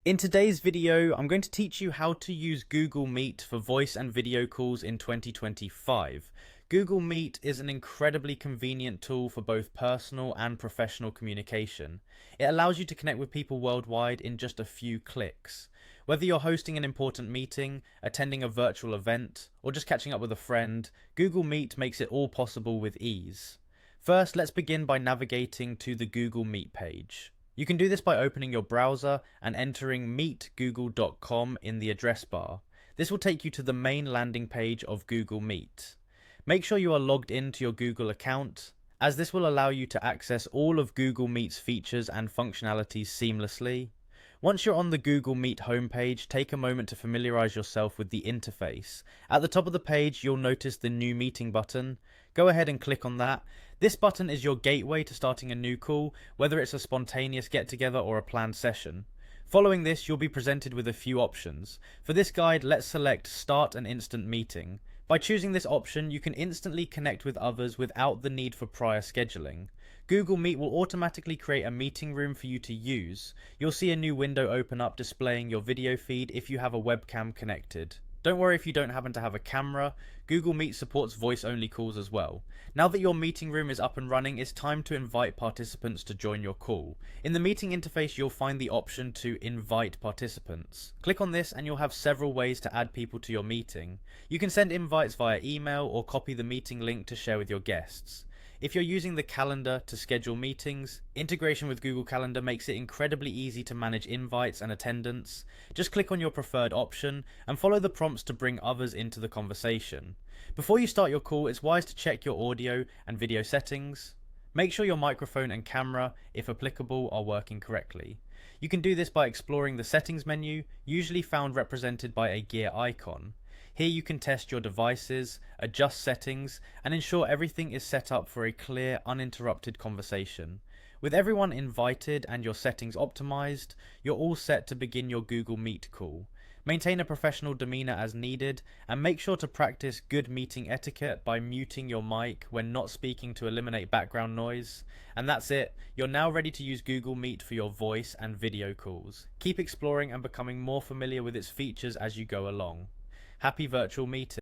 In today's video, I'm going to teach you how to use Google Meet for voice and video calls in 2025. Google Meet is an incredibly convenient tool for both personal and professional communication. It allows you to connect with people worldwide in just a few clicks. Whether you're hosting an important meeting, attending a virtual event, or just catching up with a friend, Google Meet makes it all possible with ease. First, let's begin by navigating to the Google Meet page. You can do this by opening your browser and entering meetgoogle.com in the address bar. This will take you to the main landing page of Google Meet. Make sure you are logged into your Google account, as this will allow you to access all of Google Meet's features and functionalities seamlessly. Once you're on the Google Meet homepage, take a moment to familiarize yourself with the interface. At the top of the page, you'll notice the New Meeting button. Go ahead and click on that. This button is your gateway to starting a new call, whether it's a spontaneous get-together or a planned session. Following this, you'll be presented with a few options. For this guide, let's select Start an Instant Meeting. By choosing this option, you can instantly connect with others without the need for prior scheduling. Google Meet will automatically create a meeting room for you to use. You'll see a new window open up displaying your video feed if you have a webcam connected. Don't worry if you don't happen to have a camera, Google Meet supports voice-only calls as well. Now that your meeting room is up and running, it's time to invite participants to join your call. In the meeting interface, you'll find the option to invite participants. Click on this and you'll have several ways to add people to your meeting. You can send invites via email or copy the meeting link to share with your guests. If you're using the calendar to schedule meetings, integration with Google Calendar makes it incredibly easy to manage invites and attendance. Just click on your preferred option and follow the prompts to bring others into the conversation. Before you start your call, it's wise to check your audio and video settings. Make sure your microphone and camera, if applicable, are working correctly. You can do this by exploring the settings menu, usually found represented by a gear icon. Here you can test your devices, adjust settings, and ensure everything is set up for a clear, uninterrupted conversation. With everyone invited and your settings optimized, you're all set to begin your Google Meet call. Maintain a professional demeanor as needed, and make sure to practice good meeting etiquette by muting your mic when not speaking to eliminate background noise. And that's it, you're now ready to use Google Meet for your voice and video calls. Keep exploring and becoming more familiar with its features as you go along. Happy virtual meeting.